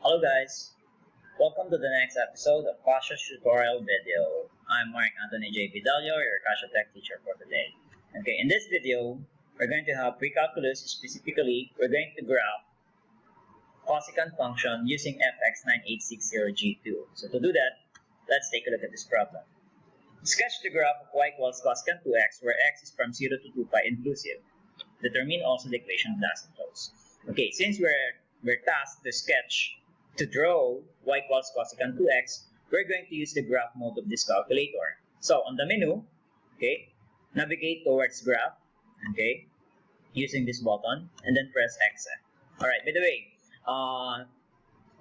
Hello guys, welcome to the next episode of Kasha tutorial video. I'm Mark Anthony J. Vidalio, your Kasha Tech teacher for today. Okay, in this video, we're going to have pre-calculus. Specifically, we're going to graph cosecant function using FX9860G2. So to do that, let's take a look at this problem. Sketch the graph of y equals cosecant 2x, where x is from 0 to 2 pi inclusive. Determine also the equation of the asymptotes. Okay, since we're tasked to draw y equals cosecant 2x, we're going to use the graph mode of this calculator. So on the menu, okay, navigate towards graph, okay, using this button, and then press X. Alright, by the way,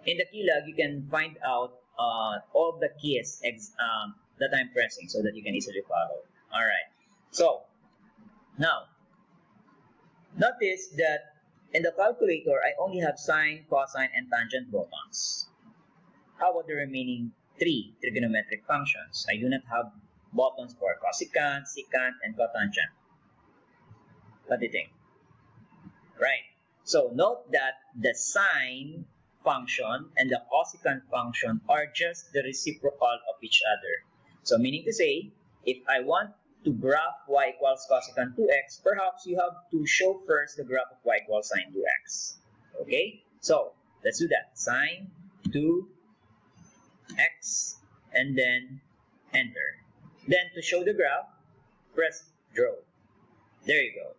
in the keylog, you can find out all the keys that I'm pressing so that you can easily follow. Alright, so now, notice that in the calculator, I only have sine, cosine, and tangent buttons. How about the remaining three trigonometric functions? I do not have buttons for cosecant, secant, and cotangent. What do you think? Right. So note that the sine function and the cosecant function are just the reciprocal of each other. So meaning to say, if I want to graph y equals cosecant 2x, perhaps you have to show first the graph of y equals sine 2x. Okay? So, let's do that. Sine 2x, and then enter. Then, to show the graph, press draw. There you go.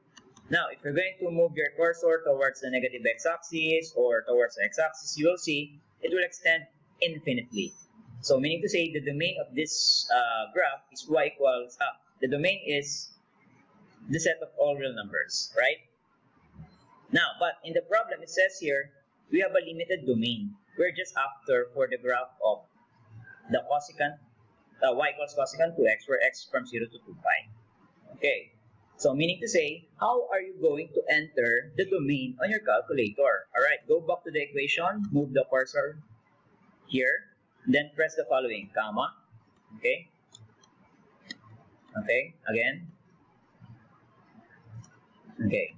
Now, if you're going to move your cursor towards the negative x-axis or towards the x-axis, you will see it will extend infinitely. So, meaning to say, the domain of this graph is y equals the domain is the set of all real numbers, right? Now, but in the problem, it says here, we have a limited domain. We're just after for the graph of the cosecant, y equals cosecant 2x, where x from 0 to 2 pi. Okay, so meaning to say, how are you going to enter the domain on your calculator? Alright, go back to the equation, move the cursor here, then press the following, comma, okay? Okay, again. Okay,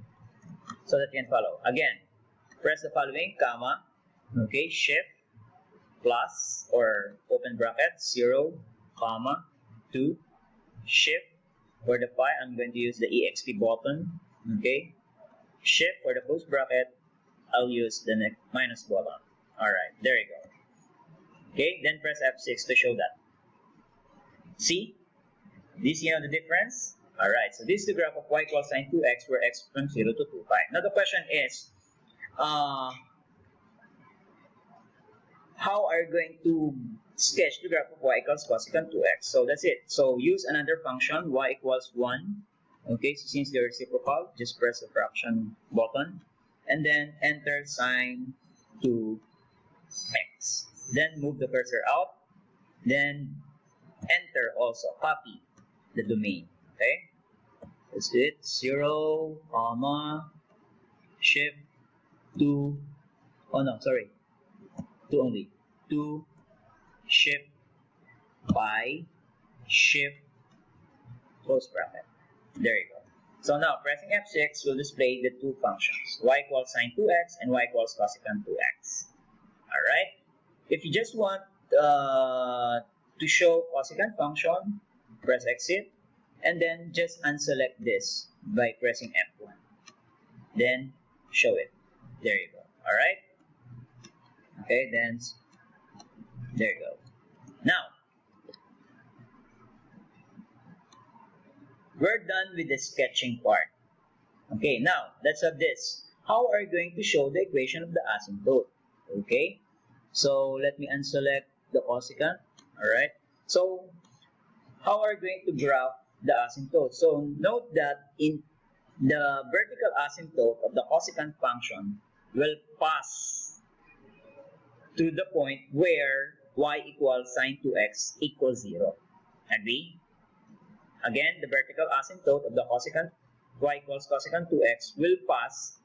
so that you can follow. Again, press the following, comma, okay, shift, plus, or open bracket, 0, comma, 2, shift, for the pi, I'm going to use the EXP button, okay, shift, for the close bracket, I'll use the minus button. Alright, there you go. Okay, then press F6 to show that. See? Do you see the difference? Alright, so this is the graph of y equals sine 2x, where x from 0 to 2 pi. Now the question is, how are you going to sketch the graph of y equals cosecant 2x? So that's it. So use another function, y equals 1. Okay, so since they're reciprocal, just press the fraction button, and then enter sine 2x. Then move the cursor out, then enter also, copy the domain, okay? Let's do it, 0, comma, shift, 2, oh no, sorry, 2 only, 2, shift, pi, shift, close bracket. There you go. So now, pressing F6 will display the two functions, y equals sine 2x and y equals cosecant 2x. Alright? If you just want to show cosecant function, press exit, and then just unselect this by pressing F1. Then show it. There you go. Alright? Okay, then there you go. Now, we're done with the sketching part. Okay, now let's have this. How are you going to show the equation of the asymptote? Okay, so let me unselect the cosecant. Alright, so how are you going to graph the asymptote? So note that in the vertical asymptote of the cosecant function will pass to the point where y equals sine 2x equals 0. Agree? Again, the vertical asymptote of the cosecant y equals cosecant 2x will pass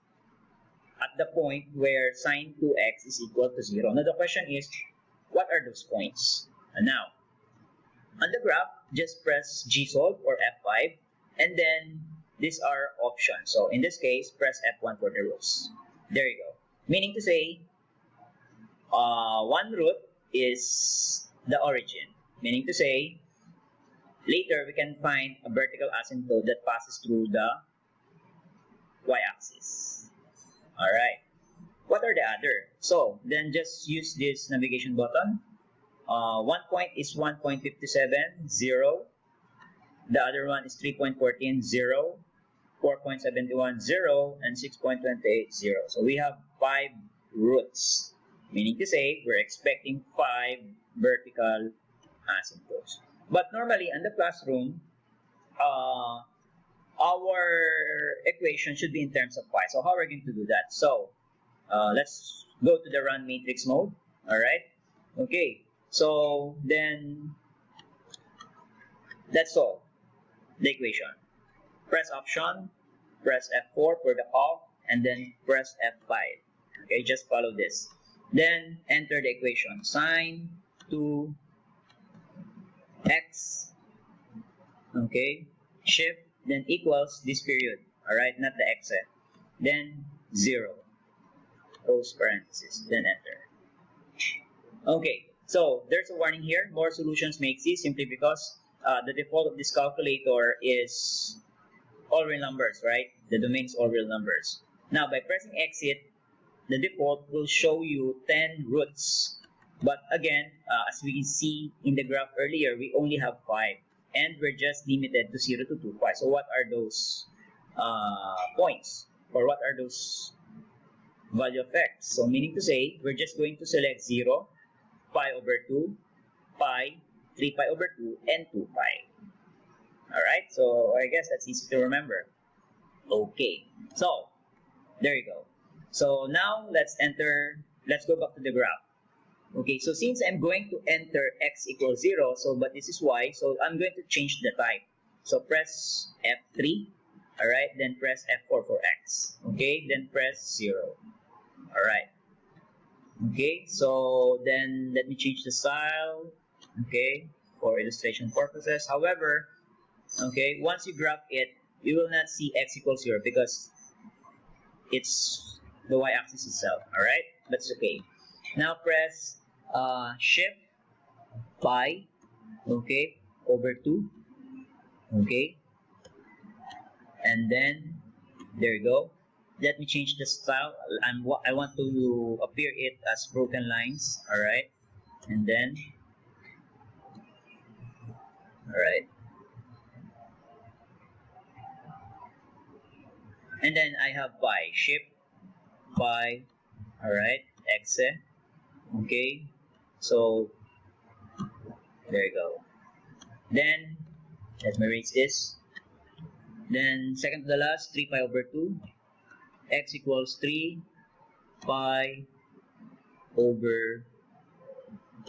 at the point where sine 2x is equal to 0. Now the question is, what are those points? And now, on the graph, just press G-solve or F5, and then these are options. So in this case, press F1 for the rows. There you go. Meaning to say, one root is the origin, meaning to say, later we can find a vertical asymptote that passes through the y-axis. Alright. What are the other? So, then just use this navigation button. One point is 1.57, 0. The other one is 3.14, 0. 4.71, 0. And 6.28, 0. So, we have 5 roots. Meaning to say, we're expecting 5 vertical asymptotes. But normally, in the classroom, our equation should be in terms of pi. So how are we going to do that? So let's go to the run matrix mode. Alright. Okay. So then let's solve the equation. Press option, press F4 for the off, and then press F5. Okay, just follow this. Then enter the equation. Sine 2 x, okay, shift, then equals this period, alright, not the x, then 0, close parenthesis, then enter. Okay, so there's a warning here, more solutions may exist simply because the default of this calculator is all real numbers, right? The domain is all real numbers. Now, by pressing exit, the default will show you 10 roots. But again, as we can see in the graph earlier, we only have 5. And we're just limited to 0 to 2 pi. So what are those points? Or what are those value of x? So meaning to say, we're just going to select 0, pi over 2, pi, 3 pi over 2, and 2 pi. Alright, so I guess that's easy to remember. Okay, so there you go. So now let's go back to the graph. Okay, so since I'm going to enter x equals 0, but this is y, so I'm going to change the type. So press F3, alright, then press F4 for x. Okay, then press 0. Alright. Okay, so then let me change the style, okay, for illustration purposes. However, okay, once you graph it, you will not see x equals 0 because it's the y-axis itself, alright? That's okay. Now press shift pi, okay, over 2, okay, and then there you go. Let me change the style. I want to appear it as broken lines, all right, and then all right, and then I have pi, shift pi, all right, x, okay. So there you go. Then let me erase this. Then second to the last, 3 pi over 2, x equals 3 pi over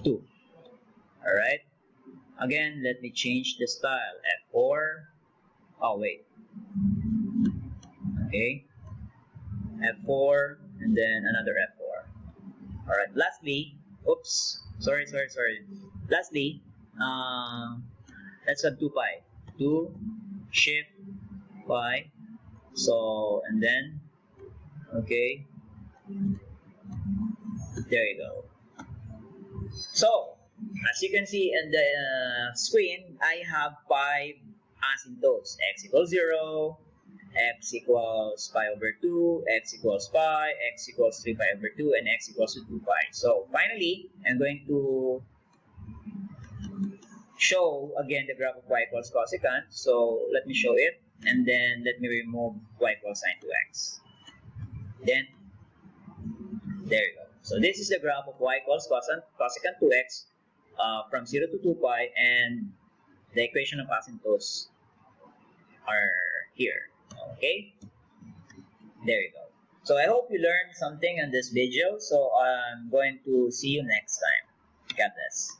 2. Alright. Again, let me change the style. F4. Oh wait. Okay. F4 and then another F4. Alright. Lastly, oops. Sorry. Lastly, let's have 2 pi. 2 shift pi. So, and then, okay, there you go. So, as you can see in the screen, I have 5 asymptotes. X equals 0, x equals pi over 2, x equals pi, x equals 3 pi over 2, and x equals to 2 pi. So finally, I'm going to show again the graph of y equals cosecant. So let me show it, and then let me remove y equals sine 2x. Then, there you go. So this is the graph of y equals cosecant 2x from 0 to 2 pi, and the equation of asymptotes are here. Okay, there you go. So I hope you learned something in this video. So I'm going to see you next time. God bless.